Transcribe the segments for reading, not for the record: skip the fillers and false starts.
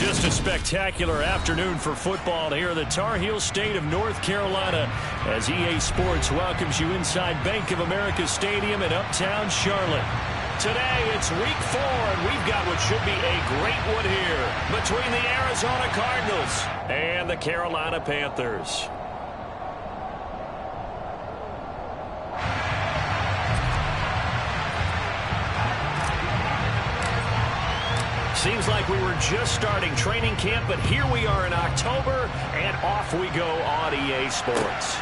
Just a spectacular afternoon for football here in the Tar Heel state of North Carolina as EA Sports welcomes you inside Bank of America Stadium in uptown Charlotte. Today it's week 4 and we've got what should be a great one here between the Arizona Cardinals and the Carolina Panthers. Seems like we were just starting training camp, but here we are in October, and off we go on EA Sports.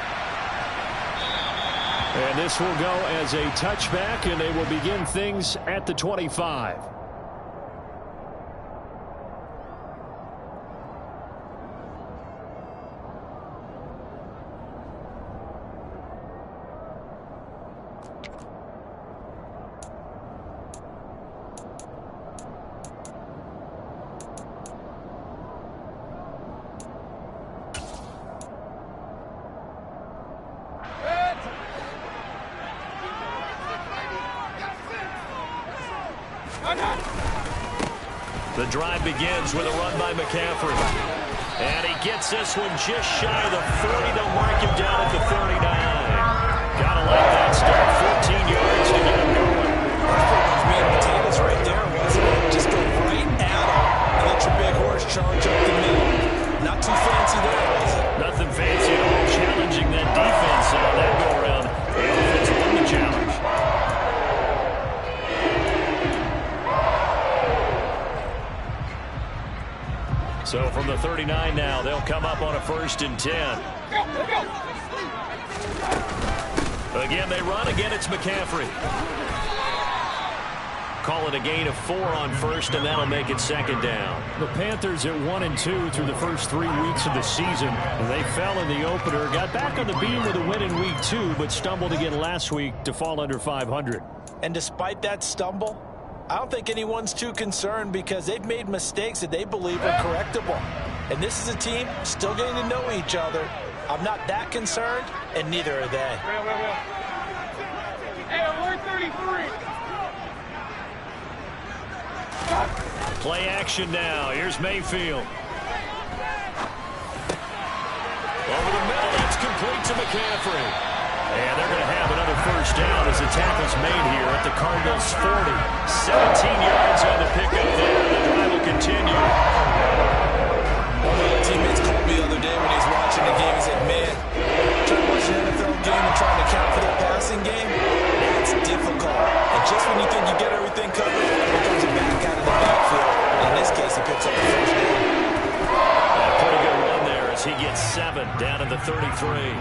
And this will go as a touchback, and they will begin things at the 25. The drive begins with a run by McCaffrey. And he gets this one just shy of the 40. They'll mark him down at the 39. Gotta like that start. 14 yards to get him going. That's pretty much meat and potatoes right there, wasn't it? Just go right at him and let your big horse charge up the middle. Not too fancy there, was it? Nothing fancy at all. Challenging that defense on that go-around. The offense won the challenge. So from the 39 now, they'll come up on a 1st and 10. Again, they run. Again, it's McCaffrey. Call it a gain of 4 on 1st, and that'll make it 2nd down. The Panthers at 1-2 through the first 3 weeks of the season. They fell in the opener, got back on the beam with a win in week 2, but stumbled again last week to fall under 500. And despite that stumble, I don't think anyone's too concerned because they've made mistakes that they believe are correctable. And this is a team still getting to know each other. I'm not that concerned, and neither are they. Hey, alert 33. Play action now. Here's Mayfield. Over the middle, that's complete to McCaffrey. And they're going to have another 1st down as the tackle's made here at the Cardinals' 40. 17 yards on the pickup there. The drive will continue. One of my teammates called me the other day when he was watching the game. He said, man, trying to watch an NFL game and trying to account for their passing game, it's difficult. And just when you think you get everything covered, here comes a back out of the backfield. In this case, he picks up the 1st down. A pretty good run there as he gets 7 down at the 33.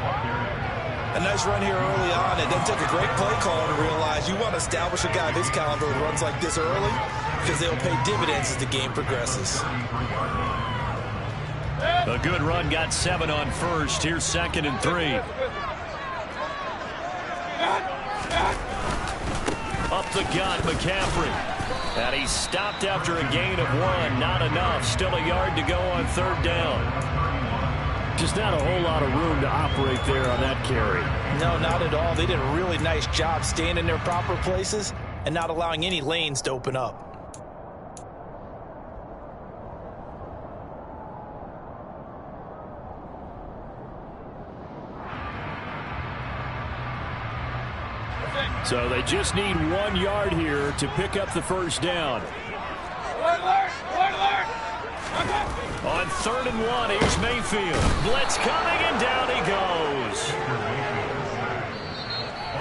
A nice run here early on. It doesn't take a great play caller to realize you want to establish a guy of his caliber who runs like this early because they'll pay dividends as the game progresses. A good run, got 7 on 1st. Here's 2nd and 3. Up the gut, McCaffrey. And he's stopped after a gain of 1. Not enough. Still a yard to go on 3rd down. Just not a whole lot of room to operate there on that carry. No, not at all. They did a really nice job staying in their proper places and not allowing any lanes to open up. So they just need 1 yard here to pick up the 1st down. On 3rd and 1, here's Mayfield. Blitz coming, and down he goes.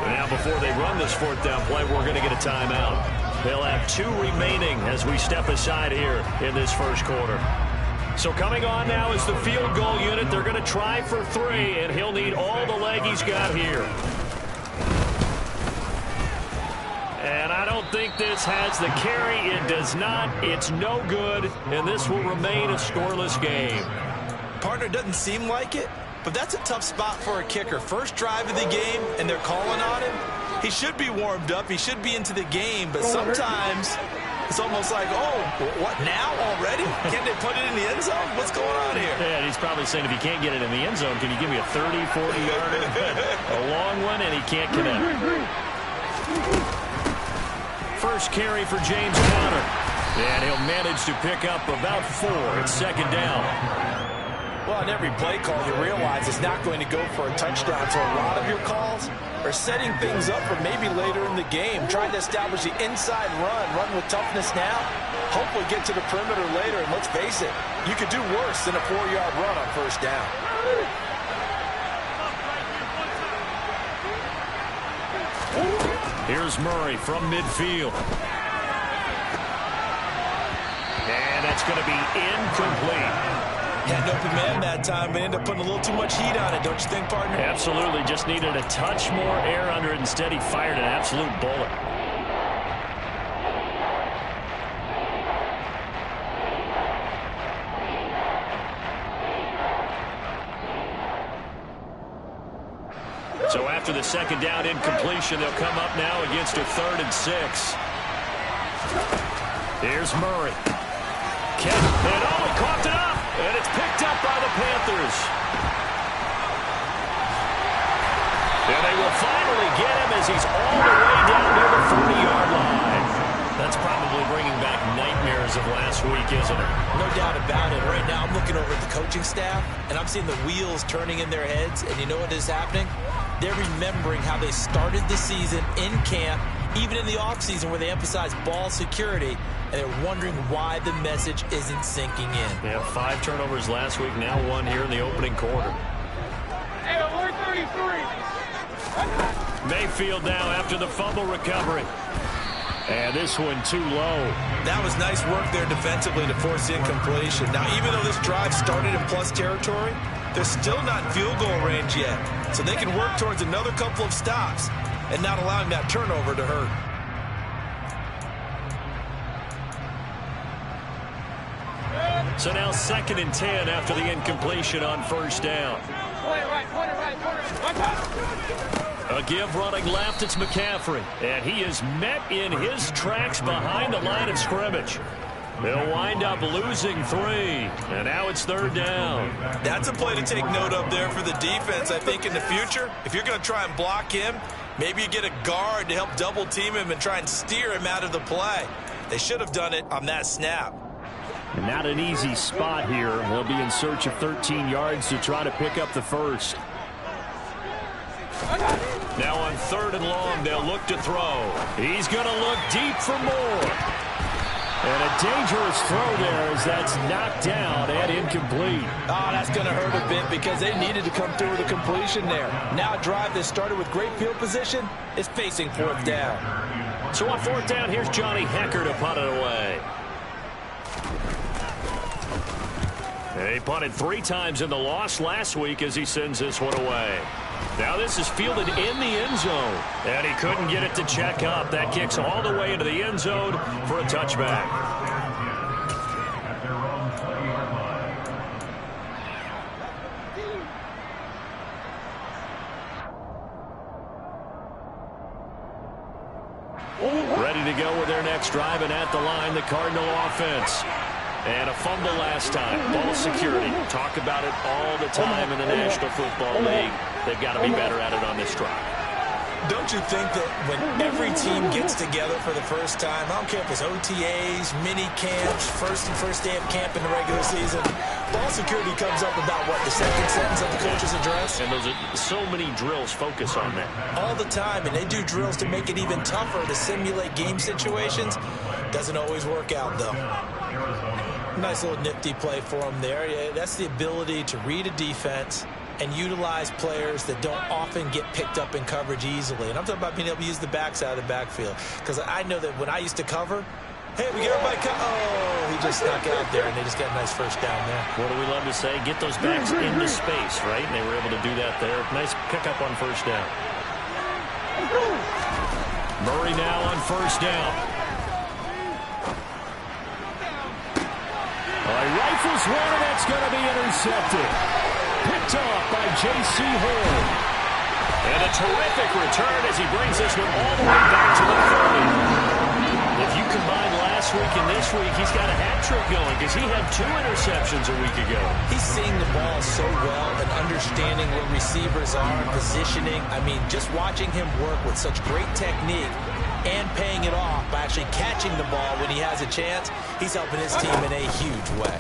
Now, before they run this 4th down play, we're going to get a timeout. They'll have 2 remaining as we step aside here in this 1st quarter. So coming on now is the field goal unit. They're going to try for 3, and he'll need all the leg he's got here. And I don't think this has the carry. It does not. It's no good. And this will remain a scoreless game. Partner, doesn't seem like it, but that's a tough spot for a kicker. First drive of the game, and they're calling on him. He should be warmed up. He should be into the game. But sometimes it's almost like, oh, what now already? Can't they put it in the end zone? What's going on here? Yeah, he's probably saying if you can't get it in the end zone, can you give me a 30, 40-yarder? A long one, and he can't connect. First carry for James Conner. And he'll manage to pick up about 4. It's second down. Well, on every play call, you realize it's not going to go for a touchdown. So a lot of your calls are setting things up for maybe later in the game, trying to establish the inside run with toughness now. Hopefully get to the perimeter later, and let's face it, you could do worse than a 4-yard run on first down. Here's Murray from midfield. And that's going to be incomplete. Had an open man that time, but ended up putting a little too much heat on it, don't you think, partner? Absolutely. Just needed a touch more air under it. Instead, he fired an absolute bullet. So after the second down incompletion, they'll come up now against a 3rd and 6. Here's Murray. And he coughed it up, and it's picked up by the Panthers. And they will finally get him as he's all the way down near the 40-yard line. That's probably bringing back nightmares of last week, isn't it? No doubt about it. Right now, I'm looking over at the coaching staff, and I'm seeing the wheels turning in their heads, and you know what is happening? They're remembering how they started the season in camp, even in the offseason where they emphasized ball security, and they're wondering why the message isn't sinking in. They had 5 turnovers last week, now 1 here in the opening quarter. Hey, 33. Mayfield now after the fumble recovery. And this one too low. That was nice work there defensively to force incompletion. Now, even though this drive started in plus territory, they're still not in field goal range yet. So they can work towards another couple of stops and not allowing that turnover to hurt. So now 2nd and 10 after the incompletion on first down. A give running left, it's McCaffrey. And he is met in his tracks behind the line of scrimmage. They'll wind up losing 3. And now it's 3rd down. That's a play to take note of there for the defense, I think, in the future. If you're going to try and block him, maybe you get a guard to help double team him and try and steer him out of the play. They should have done it on that snap. And not an easy spot here. They'll be in search of 13 yards to try to pick up the first. Now on 3rd and long, they'll look to throw. He's going to look deep for more. And a dangerous throw there as that's knocked down and incomplete. Oh, that's going to hurt a bit because they needed to come through with a completion there. Now a drive that started with great field position is facing 4th down. So on 4th down, here's Johnny Hecker to punt it away. He punted 3 times in the loss last week as he sends this one away. Now this is fielded in the end zone, and he couldn't get it to check up. That kicks all the way into the end zone for a touchback. Ready to go with their next drive, and at the line, the Cardinal offense. And a fumble last time. Ball security. Talk about it all the time in the National Football League. They've got to be better at it on this drive. Don't you think that when every team gets together for the first time, I don't care if it's OTAs, mini camps, first day of camp in the regular season, ball security comes up about, what, the second sentence of the coach's address? And those are so many drills focus on that. All the time, and they do drills to make it even tougher to simulate game situations. Doesn't always work out, though. Nice little nifty play for him there. Yeah, that's the ability to read a defense and utilize players that don't often get picked up in coverage easily. And I'm talking about being able to use the backside of the backfield. Because I know that when I used to cover, hey, we get everybody oh, he just snuck out there, and they just got a nice first down there. What do we love to say? Get those backs into space, right? And they were able to do that there. Nice pickup on first down. Murray now on first down. Rifles one, and that's going to be intercepted. Picked off by J.C. Horn. And a terrific return as he brings this one all the way back to the 30. If you combine last week and this week, he's got a hat trick going because he had 2 interceptions a week ago. He's seeing the ball so well and understanding where receivers are and positioning. I mean, just watching him work with such great technique, and paying it off by actually catching the ball when he has a chance. He's helping his team in a huge way.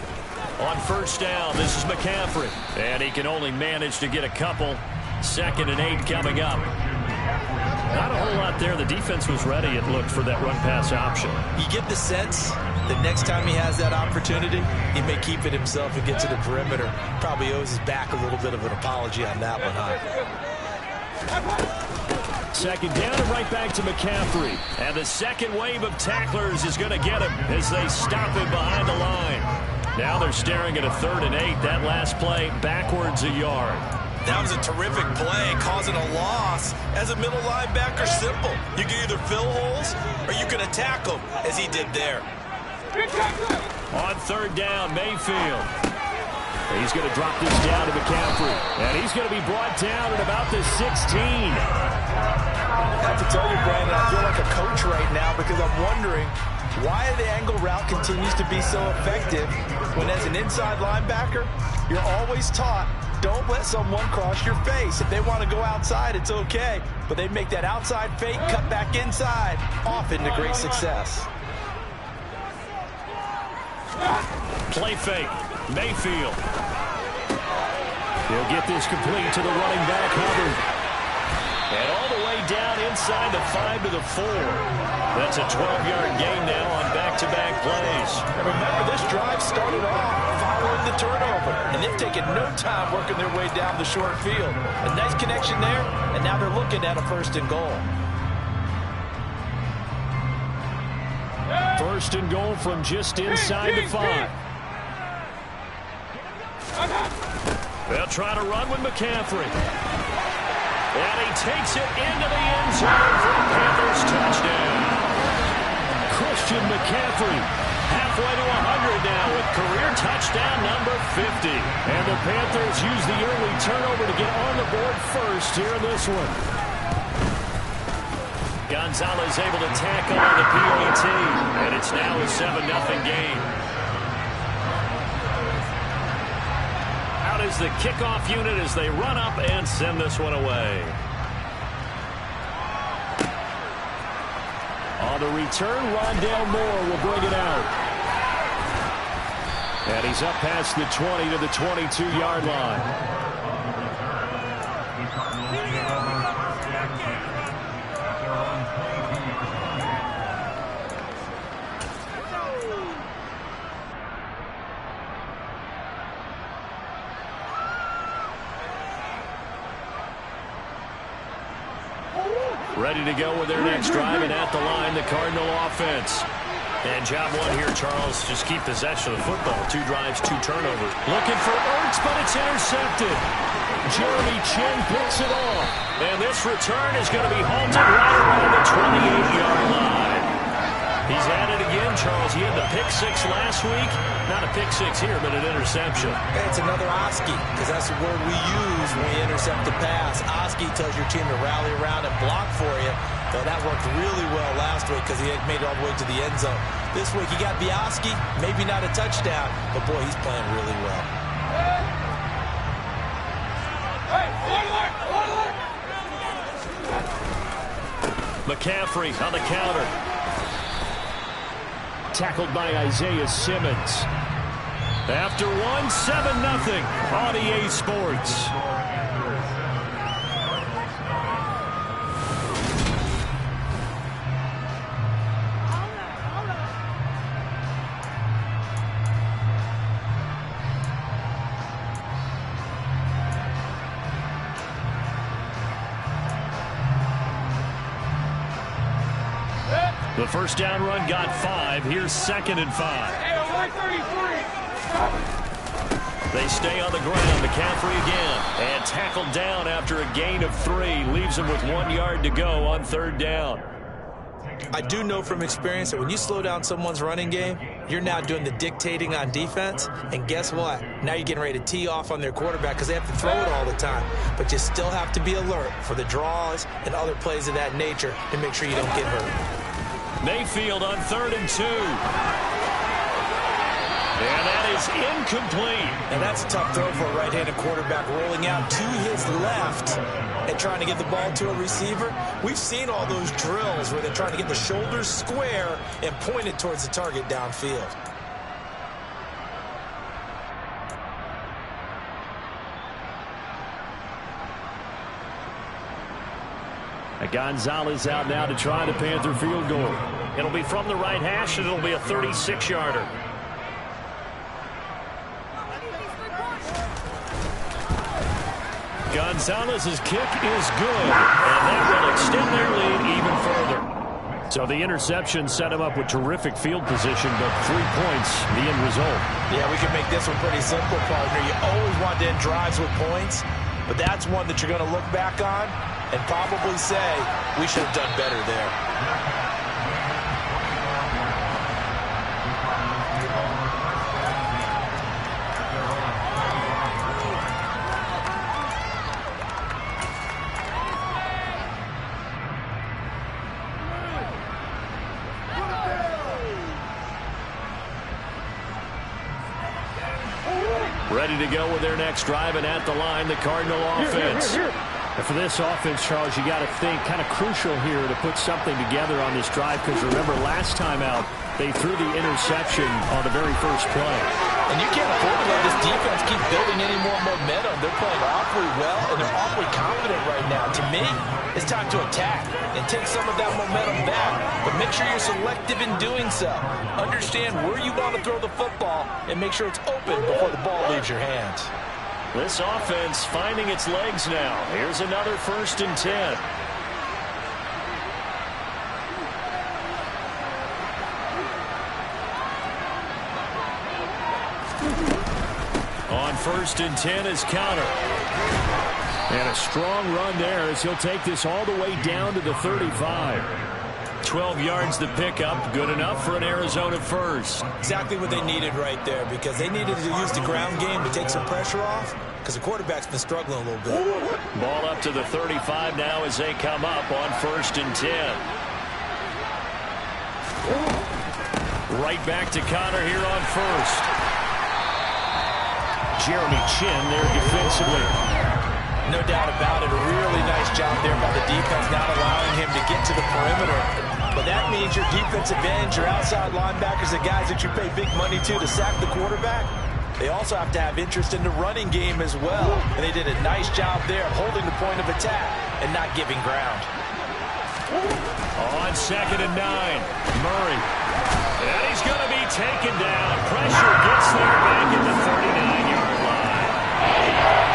On first down, this is McCaffrey. And he can only manage to get a couple. 2nd and 8 coming up. Not a whole lot there. The defense was ready, it looked, for that run-pass option. You get the sense that next time he has that opportunity, he may keep it himself and get to the perimeter. Probably owes his back a little bit of an apology on that one, huh? 2nd down and right back to McCaffrey. And the second wave of tacklers is going to get him as they stop him behind the line. Now they're staring at a 3rd and 8. That last play backwards a yard. That was a terrific play, causing a loss. As a middle linebacker, simple. You can either fill holes or you can attack them, as he did there. On 3rd down, Mayfield. He's going to drop this down to McCaffrey. And he's going to be brought down at about the 16. I have to tell you, Brandon, I feel like a coach right now because I'm wondering why the angle route continues to be so effective when, as an inside linebacker, you're always taught, don't let someone cross your face. If they want to go outside, it's okay. But they make that outside fake, cut back inside, often to great success. Play fake. Mayfield. He'll get this complete to the running back, Hubbard. And all the way down inside the 5 to the 4. That's a 12-yard gain now on back-to-back plays. And remember, this drive started off following the turnover. And they've taken no time working their way down the short field. A nice connection there, and now they're looking at a 1st and goal. 1st and goal from just inside the 5. They'll try to run with McCaffrey. And he takes it into the end zone for a Panthers touchdown. Christian McCaffrey halfway to 100 now with career touchdown number 50. And the Panthers use the early turnover to get on the board first here in this one. Gonzalez able to tackle on the PAT. And it's now a 7-0 game. Out is the kickoff unit as they run up and send this one away. On the return, Rondale Moore will bring it out. And he's up past the 20 to the 22-yard line. Ready to go with their next drive, and at the line, the Cardinal offense. And job one here, Charles, just keep possession of the football. 2 drives, 2 turnovers. Looking for Ertz, but it's intercepted. Jeremy Chin picks it off. And this return is going to be halted right around the 28-yard line. He's at it again, Charles. He had the pick 6 last week. Not a pick 6 here, but an interception. It's another Oski, because that's the word we use when we intercept the pass. Oski tells your team to rally around and block for you. Though that worked really well last week because he had made it all the way to the end zone. This week he got Bioski, maybe not a touchdown, but boy, he's playing really well. McCaffrey on the counter. Tackled by Isaiah Simmons. After 1, 7-0 on EA Sports. The first down run got 5. Here's 2nd and 5. They stay on the ground. McCaffrey again. And tackled down after a gain of 3. Leaves him with 1 yard to go on 3rd down. I do know from experience that when you slow down someone's running game, you're now doing the dictating on defense. And guess what? Now you're getting ready to tee off on their quarterback because they have to throw it all the time. But you still have to be alert for the draws and other plays of that nature to make sure you don't get hurt. Mayfield on 3rd and 2. And that is incomplete. And that's a tough throw for a right-handed quarterback, rolling out to his left and trying to get the ball to a receiver. We've seen all those drills where they're trying to get the shoulders square and point it towards the target downfield. Gonzalez out now to try the Panther field goal. It'll be from the right hash, and it'll be a 36-yarder. Gonzalez's kick is good, and that will extend their lead even further. So the interception set him up with terrific field position, but 3 points, the end result. Yeah, we can make this one pretty simple, partner. You always want to end drives with points, but that's one that you're going to look back on and probably say, we should have done better there. Ready to go with their next drive, and at the line, the Cardinal offense. And for this offense, Charles, you got to think kind of crucial here to put something together on this drive, because remember, last time out, they threw the interception on the very first play. And you can't afford to let this defense keep building any more momentum. They're playing awfully well, and they're awfully confident right now. To me, it's time to attack and take some of that momentum back, but make sure you're selective in doing so. Understand where you want to throw the football and make sure it's open before the ball leaves your hands. This offense finding its legs now. Here's another 1st and 10. On 1st and 10 is Counter. And a strong run there as he'll take this all the way down to the 35. 12 yards to pick up, good enough for an Arizona first. Exactly what they needed right there, because they needed to use the ground game to take some pressure off, because the quarterback's been struggling a little bit. Ball up to the 35 now as they come up on 1st and 10. Right back to Connor here on 1st. Jeremy Chin there defensively. No doubt about it. A really nice job there by the defense, not allowing him to get to the perimeter. But that means your defensive ends, your outside linebackers, the guys that you pay big money to sack the quarterback, they also have to have interest in the running game as well. And they did a nice job there of holding the point of attack and not giving ground. On 2nd and 9, Murray. And he's going to be taken down. Pressure gets there back at the 39-yard line.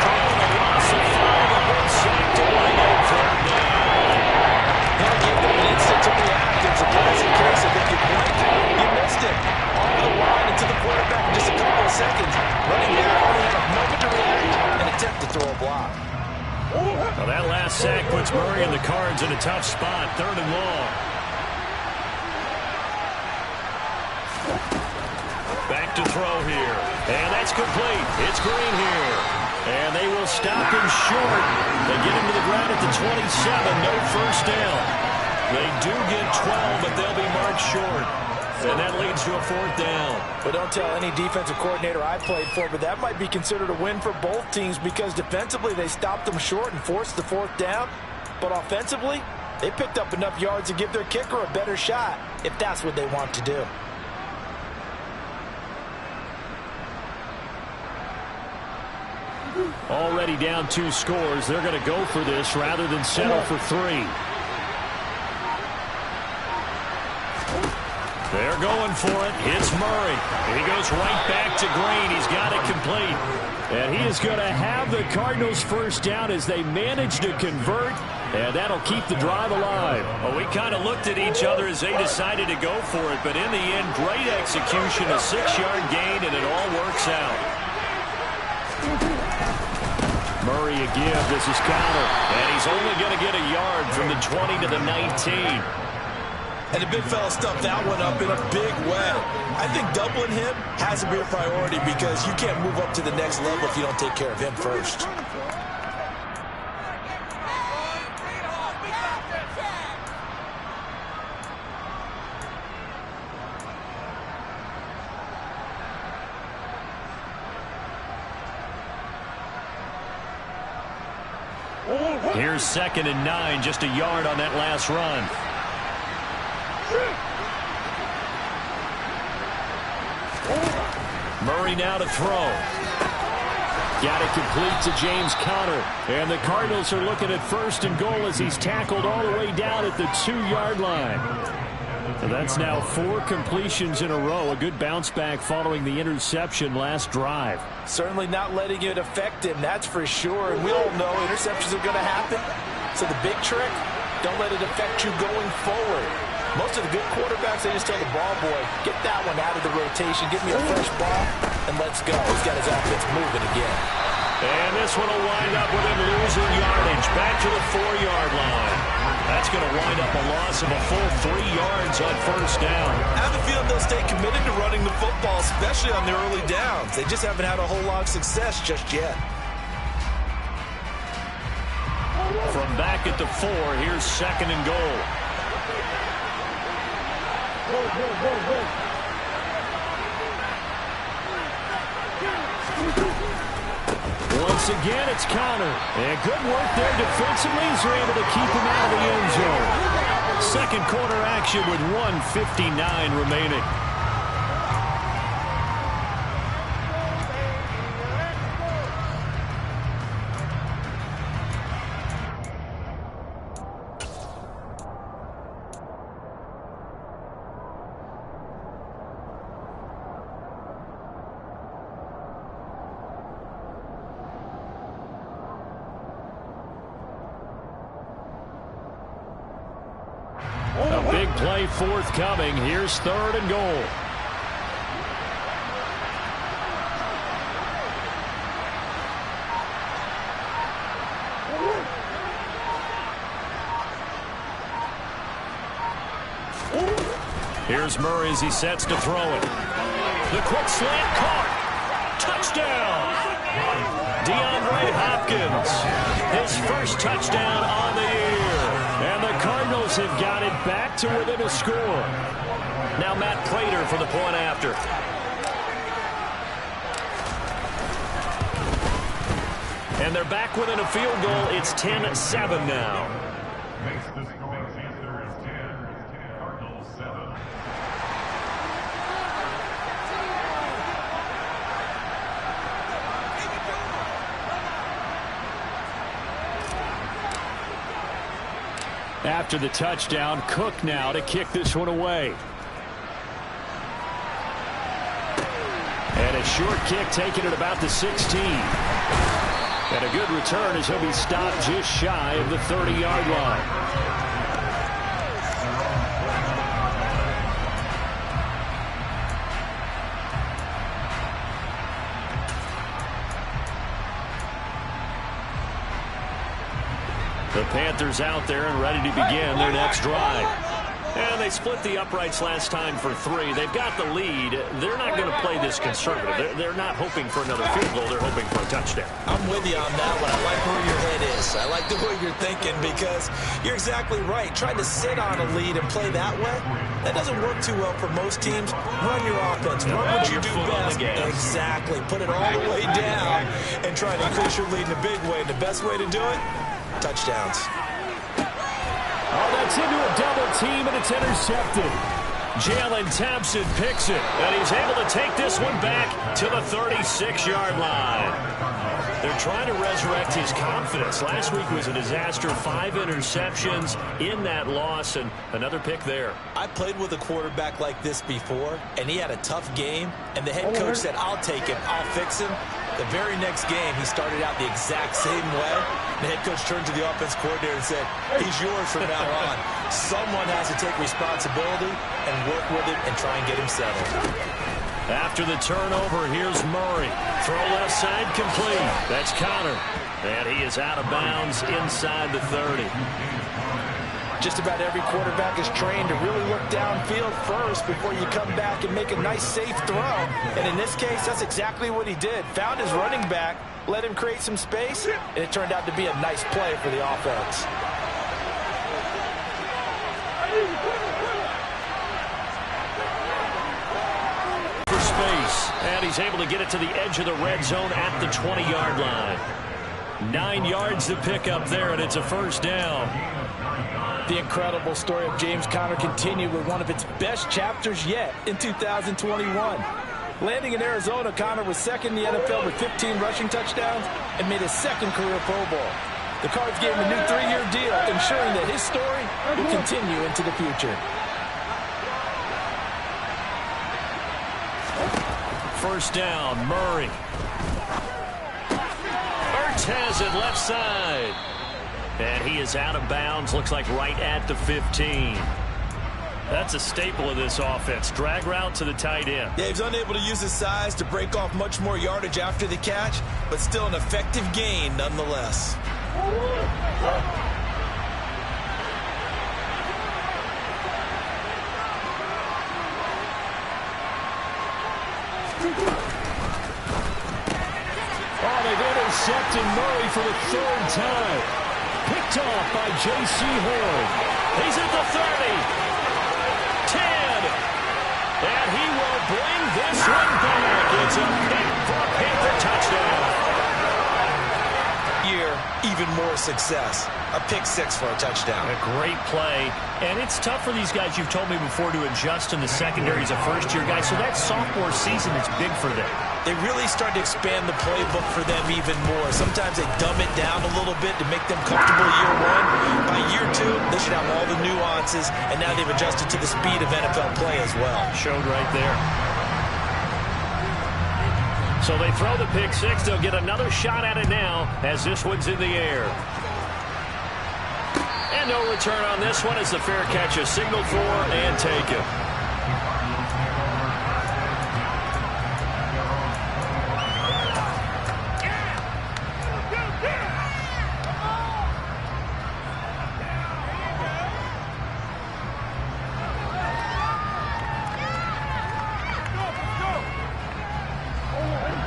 Calling a loss of 5 and 1 sack to bring up 3rd down. He'll give them an instant to react. It's a classic case of if you blink, you missed it. Off the line into the quarterback in just a couple of seconds. Running back only had a moment to react and attempt to throw a block. Well, that last sack puts Murray and the Cards in a tough spot, 3rd and long. Back to throw here. And that's complete. It's Green here. And they will stop him short. They get him to the ground at the 27. No first down. They do get 12, but they'll be marked short. And that leads to a 4th down. But don't tell any defensive coordinator I played for, but that might be considered a win for both teams, because defensively they stopped them short and forced the 4th down. But offensively, they picked up enough yards to give their kicker a better shot, if that's what they want to do. Already down 2 scores. They're going to go for this rather than settle for 3. They're going for it. It's Murray. He goes right back to Green. He's got it complete. And he is going to have the Cardinals' 1st down as they manage to convert. And that'll keep the drive alive. Well, we kind of looked at each other as they decided to go for it. But in the end, great execution, a 6-yard gain, and it all works out. Murray again. This is Counter. And he's only going to get a yard from the 20 to the 19. And the big fella stuffed that one up in a big way. I think doubling him has to be a priority, because you can't move up to the next level if you don't take care of him first. Here's 2nd and 9, just a yard on that last run. Murray now to throw. Got it complete to James Conner. And the Cardinals are looking at 1st and goal as he's tackled all the way down at the 2-yard line. So that's now 4 completions in a row. A good bounce back following the interception last drive. Certainly not letting it affect him, that's for sure. And we all know interceptions are going to happen. So the big trick, don't let it affect you going forward. Most of the good quarterbacks, they just tell the ball boy, get that one out of the rotation, give me a fresh ball, and let's go. He's got his offense moving again. And this one will wind up with him losing yardage back to the 4-yard line. That's going to wind up a loss of a full 3 yards on 1st down. I have a feeling they'll stay committed to running the football, especially on the early downs. They just haven't had a whole lot of success just yet. From back at the 4, here's 2nd and goal. Once again, it's Conner. And good work there defensively as they're able to keep him out of the end zone. 2nd quarter action with 1:59 remaining. A big play forthcoming. Here's 3rd and goal. Here's Murray as he sets to throw it. The quick slant caught. Touchdown. DeAndre Hopkins. His first touchdown on the year. And the Cardinals have got it back to within a score. Now Matt Prater for the point after. And they're back within a field goal. It's 10-7 now. After the touchdown, Cook now to kick this one away. And a short kick taken at about the 16. And a good return as he'll be stopped just shy of the 30-yard line. The Panthers out there and ready to begin their next drive. And they split the uprights last time for 3. They've got the lead. They're not going to play this conservative. They're not hoping for another field goal. They're hoping for a touchdown. I'm with you on that one. I like where your head is. I like the way you're thinking because you're exactly right. Trying to sit on a lead and play that way, that doesn't work too well for most teams. Run your offense. Run what you do best. Exactly. Put it all the way down and try to increase your lead in a big way. And the best way to do it, touchdowns. Oh, that's into a double team, and it's intercepted. Jalen Thompson picks it, and he's able to take this one back to the 36-yard line. They're trying to resurrect his confidence. Last week was a disaster. 5 interceptions in that loss, and another pick there. I played with a quarterback like this before, and he had a tough game, and the head coach said, I'll take him, I'll fix him. The very next game, he started out the exact same way. The head coach turned to the offense coordinator and said, he's yours from now on. Someone has to take responsibility and work with it and try and get him settled. After the turnover, here's Murray. Throw left side complete. That's Conner. And he is out of bounds inside the 30. Just about every quarterback is trained to really look downfield first before you come back and make a nice, safe throw. And in this case, that's exactly what he did. Found his running back, let him create some space, and it turned out to be a nice play for the offense. For space, and he's able to get it to the edge of the red zone at the 20-yard line. 9 yards to pick up there, and it's a first down. The incredible story of James Conner continued with one of its best chapters yet in 2021. Landing in Arizona, Conner was second in the NFL with 15 rushing touchdowns and made his second career Pro Bowl. The Cards gave him a new 3-year deal, ensuring that his story will continue into the future. First down, Murray. Ertz has it left side. And he is out of bounds, looks like right at the 15. That's a staple of this offense. Drag route to the tight end. Yeah, he's unable to use his size to break off much more yardage after the catch, but still an effective gain nonetheless. Oh, they've intercepted Murray for the 3rd time. Picked off by J.C. Horn. He's at the 30. 10. And he will bring this one back. It's a pick for a Panther touchdown. Even more success. A pick 6 for a touchdown. A great play. And it's tough for these guys, you've told me before, to adjust in the secondary as a first-year guy. So that sophomore season is big for them. They really start to expand the playbook for them even more. Sometimes they dumb it down a little bit to make them comfortable year 1. By year 2, they should have all the nuances, and now they've adjusted to the speed of NFL play as well. Showed right there. So they throw the pick 6. They'll get another shot at it now as this one's in the air. And no return on this one as the fair catch is signaled for and taken.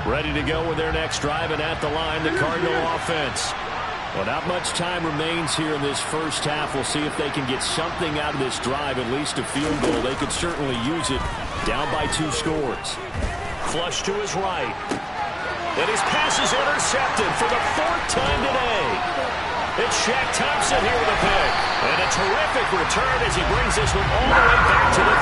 Ready to go with their next drive, and at the line, the Cardinal offense. Well, not much time remains here in this first half. We'll see if they can get something out of this drive, at least a field goal. They could certainly use it. Down by 2 scores. Flush to his right. And his pass is intercepted for the 4th time today. It's Shaq Thompson here with a pick. And a terrific return as he brings this one all the way back to the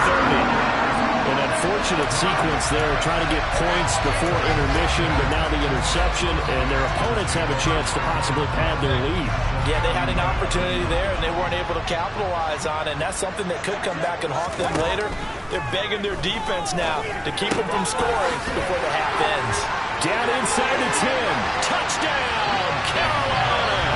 30. An unfortunate sequence there, trying to get points before intermission, but now the interception, and their opponents have a chance to possibly pad their lead. Yeah, they had an opportunity there, and they weren't able to capitalize on it, and that's something that could come back and haunt them later. They're begging their defense now to keep them from scoring before the half ends. Down inside the 10. Touchdown, Carolina!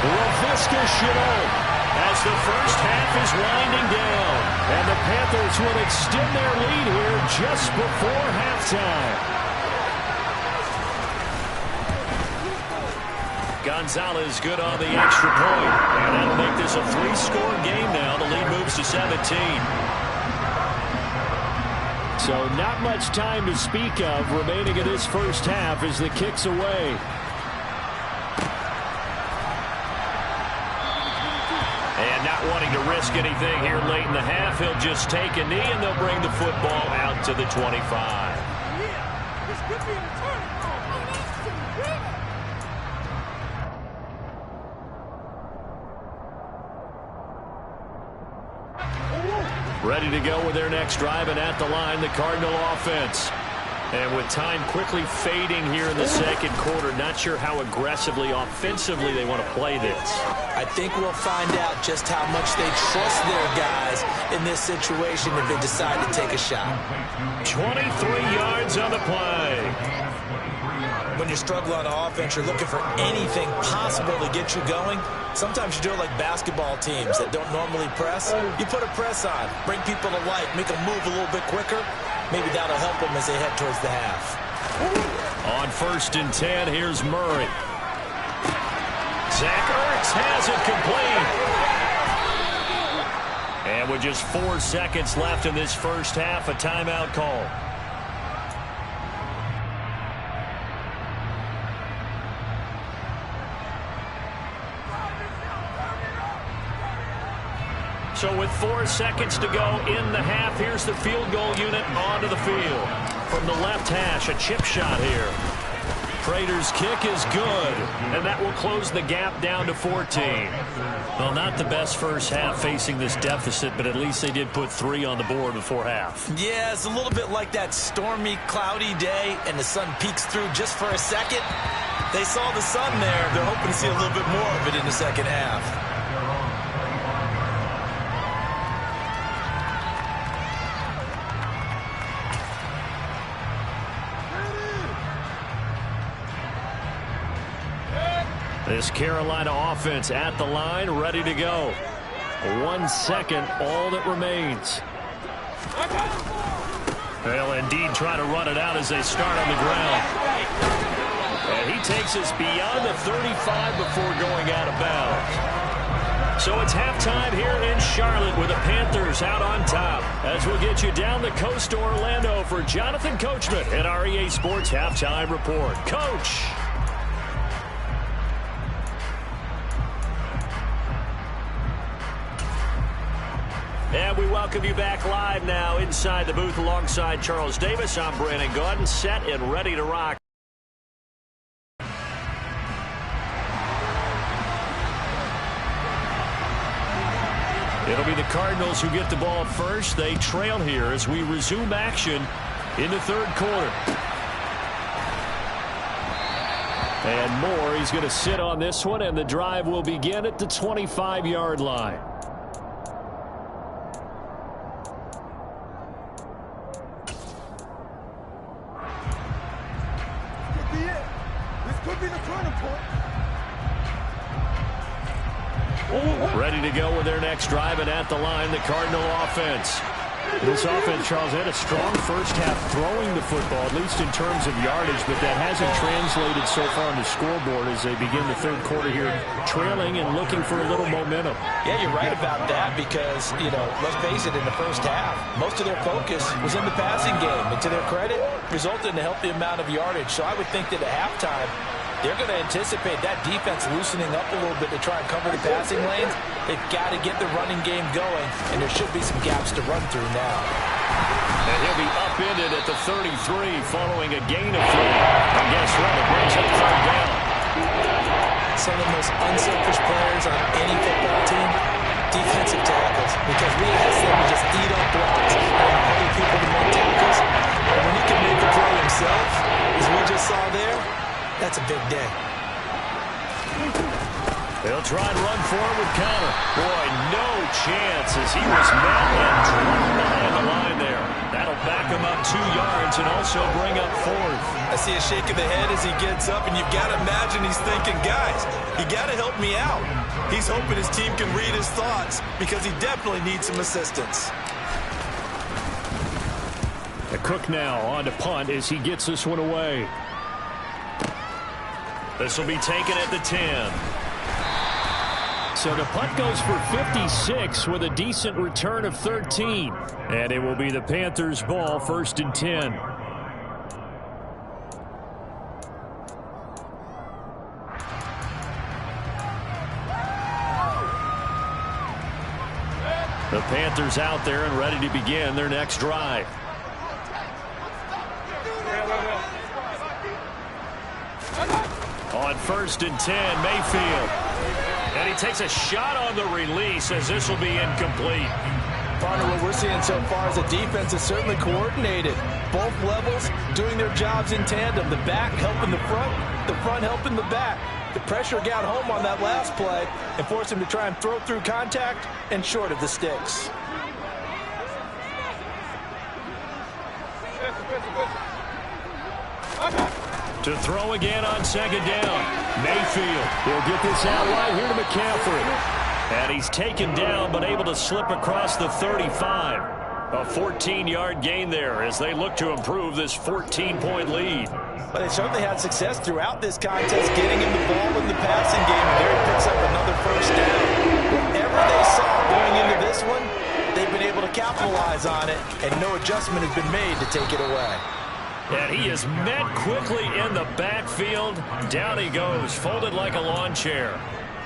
Laviska Shenault as the first half is winding down. And the Panthers will extend their lead here just before halftime. Gonzalez good on the extra point. And that'll make this a 3-score game now. The lead moves to 17. So not much time to speak of remaining in this first half as the kick's away. And not wanting to risk anything here late in the half, he'll just take a knee, and they'll bring the football out to the 25. Ready to go with their next drive, and at the line, the Cardinal offense. And with time quickly fading here in the second quarter, not sure how aggressively, offensively they want to play this. I think we'll find out just how much they trust their guys in this situation if they decide to take a shot. 23 yards on the play. When you struggle on offense, you're looking for anything possible to get you going. Sometimes you do it like basketball teams that don't normally press. You put a press on, bring people to life, make them move a little bit quicker. Maybe that'll help them as they head towards the half. On 1st and 10, here's Murray. Zach Ertz has it complete. And with just 4 seconds left in this first half, a timeout call. So with 4 seconds to go in the half, here's the field goal unit onto the field. From the left hash, a chip shot here. Prater's kick is good, and that will close the gap down to 14. Well, not the best first half facing this deficit, but at least they did put 3 on the board before half. Yeah, it's a little bit like that stormy, cloudy day, and the sun peeks through just for a second. They saw the sun there. They're hoping to see a little bit more of it in the second half. This Carolina offense at the line, ready to go. 1 second, all that remains. They'll indeed try to run it out as they start on the ground. And he takes us beyond the 35 before going out of bounds. So it's halftime here in Charlotte with the Panthers out on top. As we'll get you down the coast to Orlando for Jonathan Coachman at our EA Sports Halftime Report. Coach. And we welcome you back live now inside the booth alongside Charles Davis. I'm Brandon Gaudin, set and ready to rock. It'll be the Cardinals who get the ball first. They trail here as we resume action in the third quarter. And Moore, he's going to sit on this one, and the drive will begin at the 25-yard line. Ready to go with their next drive, and at the line, the Cardinal offense. This offense, Charles, had a strong first half throwing the football, at least in terms of yardage, but that hasn't translated so far on the scoreboard as they begin the third quarter here, trailing and looking for a little momentum. Yeah, you're right about that because, let's face it, in the first half, most of their focus was in the passing game, and to their credit, resulted in a healthy amount of yardage. So I would think that at halftime, they're going to anticipate that defense loosening up a little bit to try and cover the passing lanes. They've got to get the running game going, and there should be some gaps to run through now. And he'll be upended at the 33 following a gain of 3. And guess what? It brings up third down. Some of the most unselfish players on any football team, defensive tackles, because we ask them to just eat up blocks and allow other people to make tackles. And when he can make the play himself, as we just saw there, that's a big day. They'll try and run forward with Gator. Boy, no chance as he was met and dropped behind the line there. That'll back him up 2 yards and also bring up 4th. I see a shake of the head as he gets up, and you've got to imagine he's thinking, guys, you got to help me out. He's hoping his team can read his thoughts because he definitely needs some assistance. The Cook now on to punt as he gets this one away. This will be taken at the 10. So the punt goes for 56 with a decent return of 13. And it will be the Panthers' ball, 1st and 10. The Panthers out there and ready to begin their next drive. On 1st and 10, Mayfield. And he takes a shot on the release as this will be incomplete. Partner, what we're seeing so far is the defense is certainly coordinated. Both levels doing their jobs in tandem. The back helping the front helping the back. The pressure got home on that last play and forced him to try and throw through contact and short of the sticks. To throw again on 2nd down. Mayfield will get this out right here to McCaffrey. And he's taken down but able to slip across the 35. A 14-yard gain there as they look to improve this 14-point lead. But they certainly had success throughout this contest getting him the ball in the passing game. And there he picks up another 1st down. Whatever they saw going into this one, they've been able to capitalize on it, and no adjustment has been made to take it away. And he is met quickly in the backfield. Down he goes, folded like a lawn chair.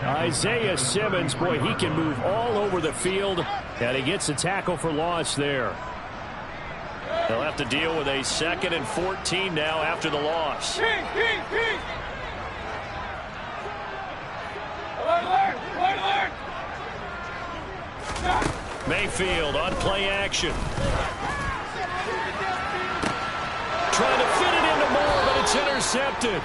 Isaiah Simmons, boy, he can move all over the field. And he gets a tackle for loss there. They'll have to deal with a 2nd and 14 now after the loss. Mayfield on play action. Trying to fit it into Moore, but it's intercepted.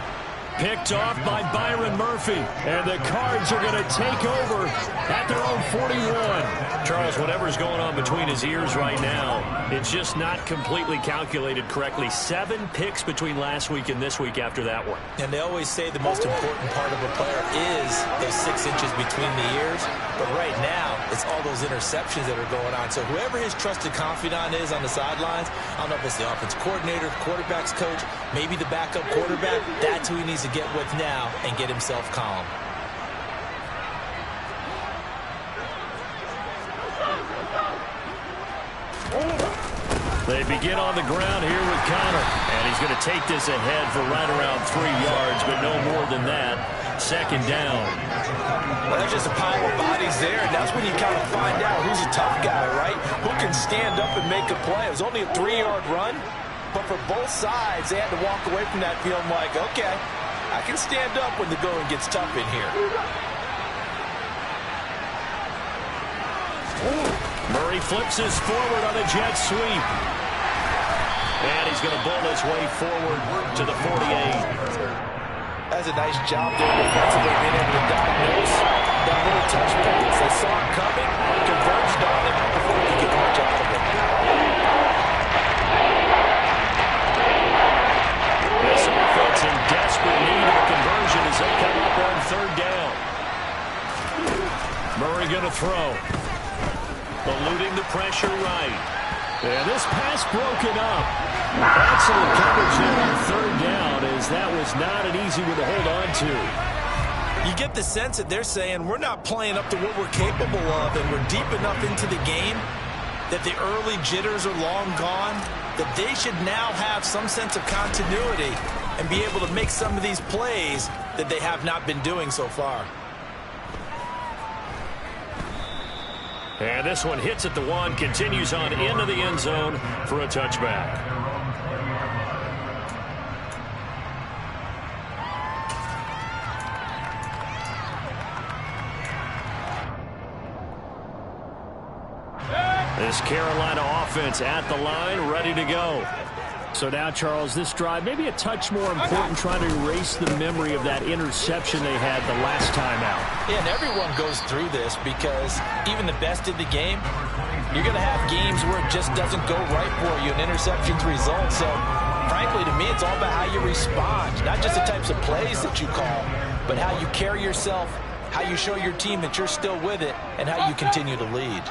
Picked off by Byron Murphy. And the Cards are going to take over at their own 41. Charles, whatever's going on between his ears right now, it's just not completely calculated correctly. 7 picks between last week and this week after that one. And they always say the most important part of a player is those 6 inches between the ears. But right now, it's all those interceptions that are going on. So whoever his trusted confidant is on the sidelines, I don't know if it's the offense coordinator, quarterback's coach, maybe the backup quarterback, that's who he needs to get with now and get himself calm. They begin on the ground here with Connor. And he's going to take this ahead for right around 3 yards, but no more than that. 2nd down. Well, there's just a pile of bodies there, and that's when you kind of find out who's a tough guy, right? Who can stand up and make a play. It was only a 3-yard run, but for both sides, they had to walk away from that feeling like, okay, I can stand up when the going gets tough in here. Murray flips his forward on a jet sweep. And he's going to bull his way forward to the 48. That's a nice job there defensively, being able to diagnose that little touch pass. They saw it coming, converged on it before he could get much out of it. This offense in desperate need of a conversion as they come up on 3rd down. Murray going to throw. Eluding the pressure right. And this pass broken up. Excellent coverage there on 3rd down, as that was not an easy one to hold on to. You get the sense that they're saying we're not playing up to what we're capable of, and we're deep enough into the game that the early jitters are long gone, that they should now have some sense of continuity and be able to make some of these plays that they have not been doing so far. And this one hits at the 1, continues on into the end zone for a touchback. This Carolina offense at the line, ready to go. So now, Charles, this drive maybe a touch more important, trying to erase the memory of that interception they had the last time out. Yeah, and everyone goes through this because even the best in the game, you're going to have games where it just doesn't go right for you, and interceptions result. So, frankly, to me, it's all about how you respond, not just the types of plays that you call, but how you carry yourself, how you show your team that you're still with it, and how you continue to lead.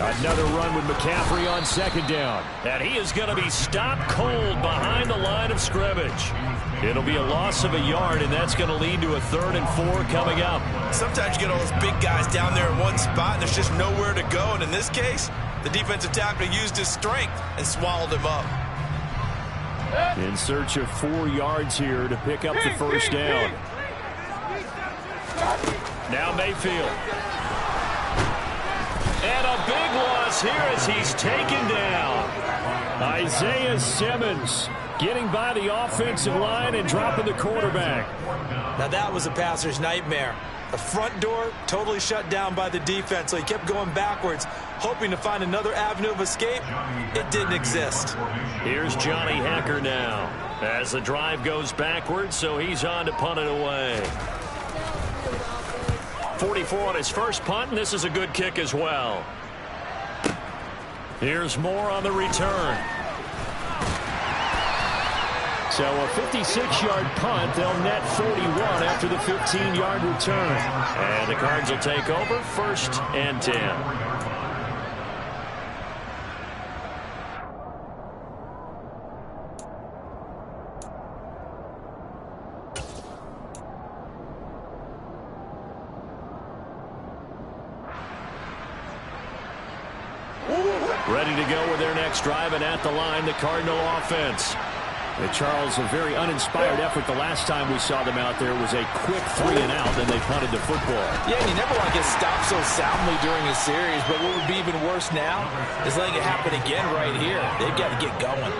Another run with McCaffrey on 2nd down. And he is going to be stopped cold behind the line of scrimmage. It'll be a loss of a yard, and that's going to lead to a 3rd and 4 coming up. Sometimes you get all those big guys down there in one spot, and there's just nowhere to go. And in this case, the defensive tackle used his strength and swallowed him up. In search of 4 yards here to pick up the 1st down. Now Mayfield. And a big loss here as he's taken down. Isaiah Simmons getting by the offensive line and dropping the quarterback. Now that was a passer's nightmare. The front door totally shut down by the defense, so he kept going backwards, hoping to find another avenue of escape. It didn't exist. Here's Johnny Hacker now as the drive goes backwards, so he's on to punt it away. 44 on his first punt, and this is a good kick as well. Here's Moore on the return. So a 56-yard punt. They'll net 41 after the 15-yard return. And the Cards will take over 1st and 10. Ready to go with their next drive, and at the line, the Cardinal offense. Charles, a very uninspired effort. The last time we saw them out there was a quick 3 and out, then they punted the football. Yeah, and you never want to get stopped so soundly during a series, but what would be even worse now is letting it happen again right here. They've got to get going.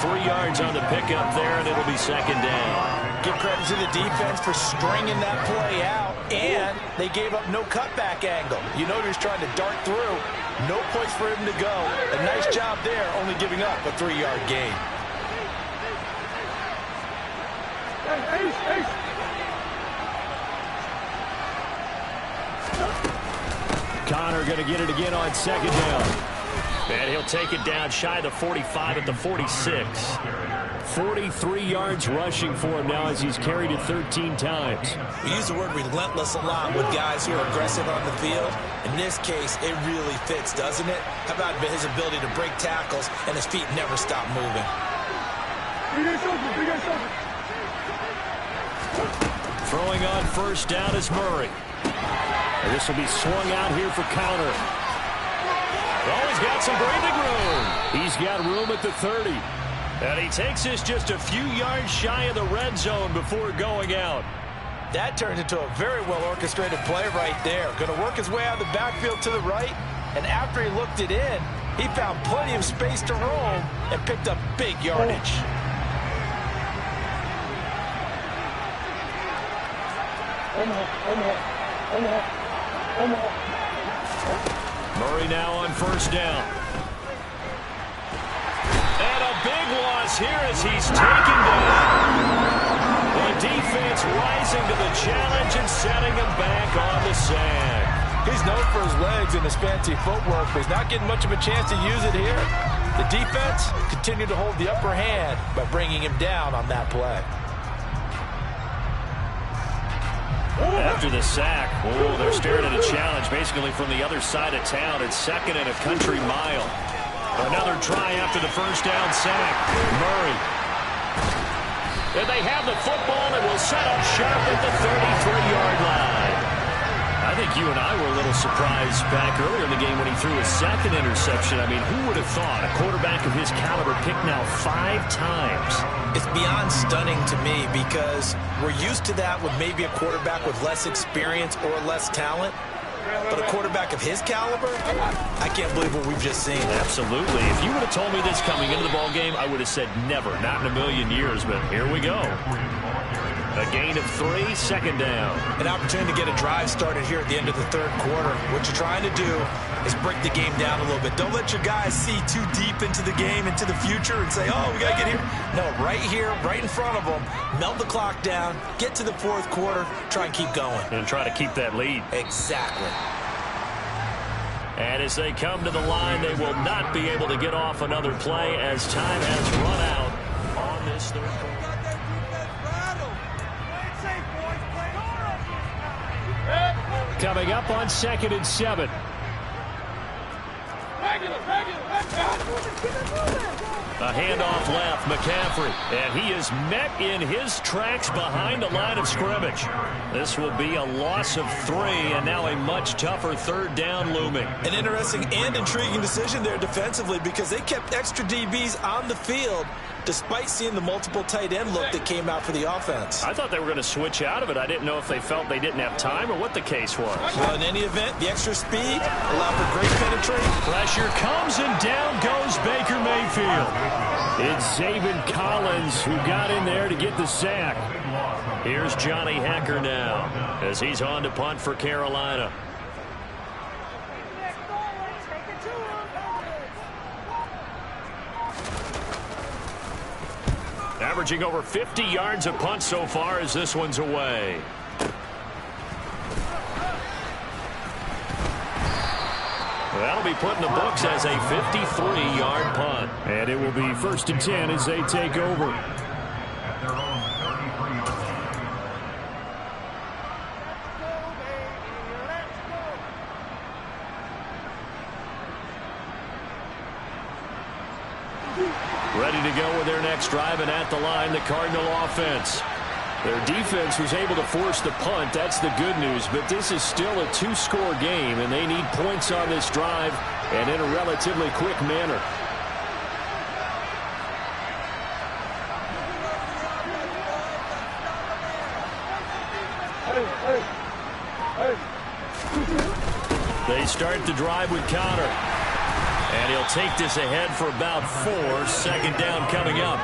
3 yards on the pickup there, and it'll be second down. Give credit to the defense for stringing that play out, and they gave up no cutback angle. You know he was trying to dart through. No place for him to go. A nice job there, only giving up a 3-yard gain. Connor going to get it again on second down. And he'll take it down shy of the 45 at the 46. 43 yards rushing for him now as he's carried it 13 times. We use the word relentless a lot with guys who are aggressive on the field. In this case, it really fits, doesn't it? How about his ability to break tackles and his feet never stop moving? Throwing on first down is Murray. And this will be swung out here for Counter. Oh, he's got some breathing room. He's got room at the 30. And he takes this just a few yards shy of the red zone before going out. That turned into a very well-orchestrated play right there. Going to work his way out of the backfield to the right. And after he looked it in, he found plenty of space to roam and picked up big yardage. Murray now on first down. And a big loss here as he's taken down. The defense rising to the challenge and setting him back on the sack. He's known for his legs and his fancy footwork, but he's not getting much of a chance to use it here. The defense continued to hold the upper hand by bringing him down on that play. After the sack, oh, they're staring at a challenge basically from the other side of town. It's second and a country mile. Another try after the first down sack. Murray. And they have the football and will set up sharp at the 33-yard line. I think you and I were a little surprised back earlier in the game when he threw his second interception. I mean, who would have thought a quarterback of his caliber picked now 5 times? It's beyond stunning to me because we're used to that with maybe a quarterback with less experience or less talent. But a quarterback of his caliber, I can't believe what we've just seen. Absolutely. If you would have told me this coming into the ball game, I would have said never, not in a million years. But here we go. A gain of 3, second down. An opportunity to get a drive started here at the end of the third quarter. What you're trying to do is break the game down a little bit. Don't let your guys see too deep into the game, into the future, and say, oh, we got to get here. No, right here, right in front of them, melt the clock down, get to the fourth quarter, try and keep going. And try to keep that lead. Exactly. And as they come to the line, they will not be able to get off another play as time has run out on this third quarter. Coming up on 2nd and 7. A handoff left, McCaffrey, and he is met in his tracks behind the line of scrimmage. This will be a loss of 3, and now a much tougher third down looming. An interesting and intriguing decision there defensively because they kept extra DBs on the field despite seeing the multiple tight end look that came out for the offense. I thought they were going to switch out of it. I didn't know if they felt they didn't have time or what the case was. Well, in any event, the extra speed allowed for great penetration. Pressure comes and down goes Baker Mayfield. It's Zaven Collins who got in there to get the sack. Here's Johnny Hecker now as he's on to punt for Carolina. Averaging over 50 yards a punt so far as this one's away. That'll be put in the books as a 53-yard punt. And it will be 1st and 10 as they take over. Ready to go with their next drive, and at the line, the Cardinal offense. Their defense was able to force the punt. That's the good news, but this is still a 2-score game, and they need points on this drive and in a relatively quick manner. They start the drive with Gator. And he'll take this ahead for about 4. Second down coming up.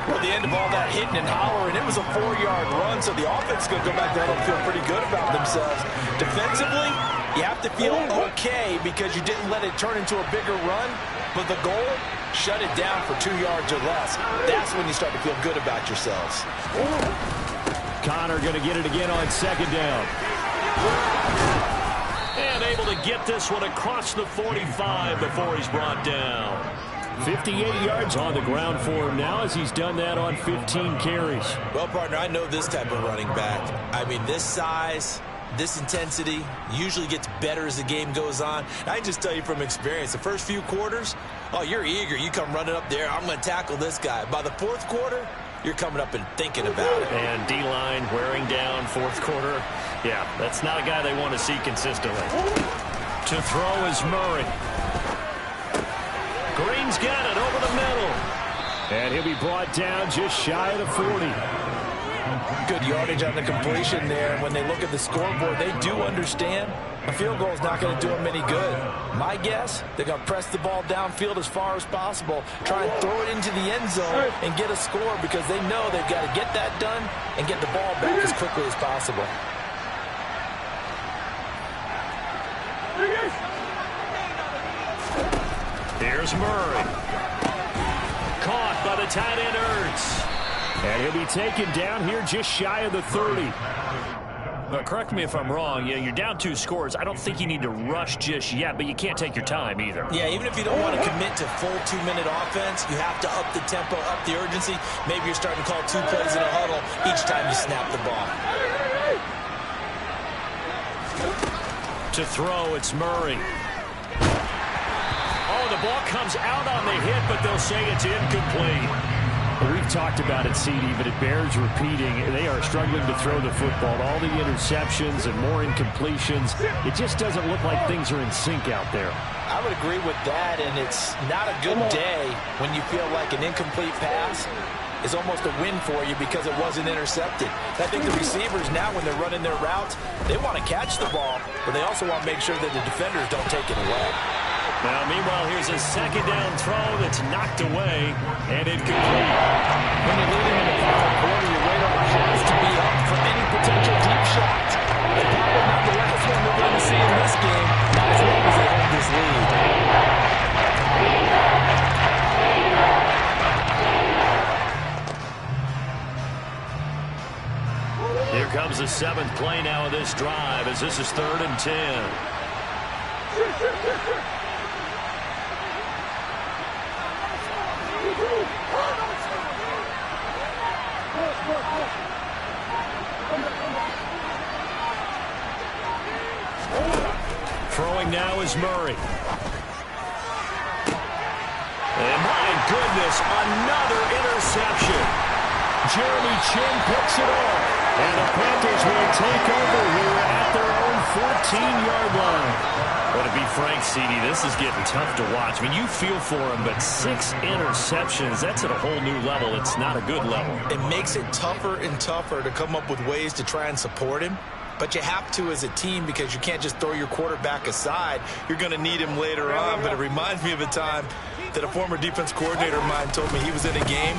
Well, at the end of all that hitting and hollering, it was a 4-yard run, so the offense is going to go back there and feel pretty good about themselves. Defensively, you have to feel okay because you didn't let it turn into a bigger run, but the goal, shut it down for 2 yards or less. That's when you start to feel good about yourselves. Connor going to get it again on second down. And able to get this one across the 45 before he's brought down. 58 yards on the ground for him now as he's done that on 15 carries. Well, partner, I know this type of running back. I mean, this size, this intensity usually gets better as the game goes on. I can just tell you from experience, the first few quarters, oh, you're eager. You come running up there, I'm going to tackle this guy. By the fourth quarter, you're coming up and thinking about it. And D-line wearing down fourth quarter. Yeah, that's not a guy they want to see consistently. To throw is Murray. Green's got it over the middle. And he'll be brought down just shy of the 40. Good yardage on the completion there. When they look at the scoreboard, they do understand a field goal is not going to do them any good. My guess, they're going to press the ball downfield as far as possible, try and throw it into the end zone and get a score because they know they've got to get that done and get the ball back as quickly as possible. Here's Murray. Caught by the tight end Ertz. And he'll be taken down here just shy of the 30. But correct me if I'm wrong. Yeah, you're down 2 scores. I don't think you need to rush just yet, but you can't take your time either. Yeah, even if you don't want to commit to full 2-minute offense, you have to up the tempo, up the urgency. Maybe you're starting to call 2 plays in a huddle each time you snap the ball. To throw, it's Murray. Oh, the ball comes out on the hit, but they'll say it's incomplete. We've talked about it, CD, but it bears repeating. They are struggling to throw the football. All the interceptions and more incompletions. It just doesn't look like things are in sync out there. I would agree with that, and it's not a good day when you feel like an incomplete pass is almost a win for you because it wasn't intercepted. I think the receivers now, when they're running their routes, they want to catch the ball, but they also want to make sure that the defenders don't take it away. Now, meanwhile, here's a second down throw that's knocked away and incomplete. When you're leading in the final quarter, your radar has to be up for any potential deep shots. But probably not the last one we're going to see in this game, not as long as they hold this lead. Here comes the 7th play now of this drive as this is 3rd and 10. Throwing now is Murray. And my goodness, another interception. Jeremy Chin picks it up. And the Panthers will take over here at their own 14-yard line. But to be frank, CD, this is getting tough to watch. I mean, you feel for him, but 6 interceptions, that's at a whole new level. It's not a good level. It makes it tougher and tougher to come up with ways to try and support him. But you have to as a team because you can't just throw your quarterback aside. You're going to need him later on. But it reminds me of a time that a former defense coordinator of mine told me he was in a game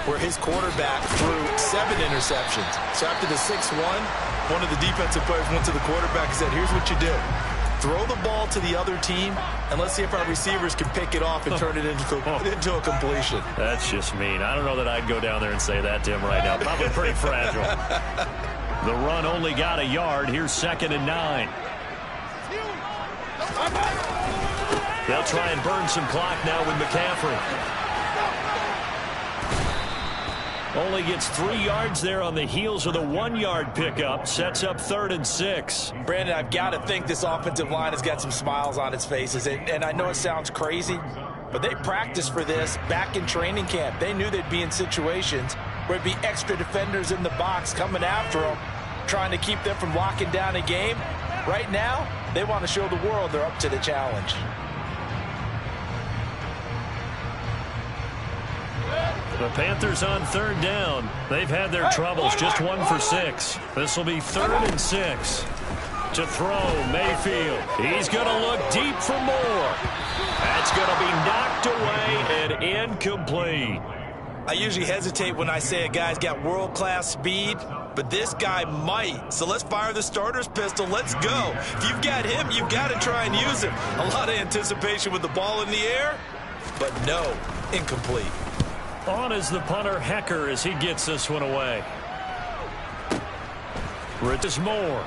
where his quarterback threw 7 interceptions. So after the 6-1, one of the defensive players went to the quarterback and said, here's what you do. Throw the ball to the other team, and let's see if our receivers can pick it off and turn it into a completion. That's just mean. I don't know that I'd go down there and say that to him right now. Probably pretty fragile. The run only got a yard. Here's 2nd and 9. They'll try and burn some clock now with McCaffrey. Only gets 3 yards there on the heels of the 1-yard pickup. Sets up 3rd and 6. Brandon, I've got to think this offensive line has got some smiles on its faces. And I know it sounds crazy, but they practiced for this back in training camp. They knew they'd be in situations where it'd be extra defenders in the box coming after them, trying to keep them from locking down a game. Right now, they want to show the world they're up to the challenge. The Panthers on 3rd down. They've had their troubles, just 1 for 6. This will be 3rd and 6. To throw, Mayfield. He's going to look deep for more. That's going to be knocked away and incomplete. I usually hesitate when I say a guy's got world-class speed, but this guy might. So let's fire the starter's pistol. Let's go. If you've got him, you've got to try and use him. A lot of anticipation with the ball in the air, but no, incomplete. On is the punter, Hecker, as he gets this one away. Rich Moore.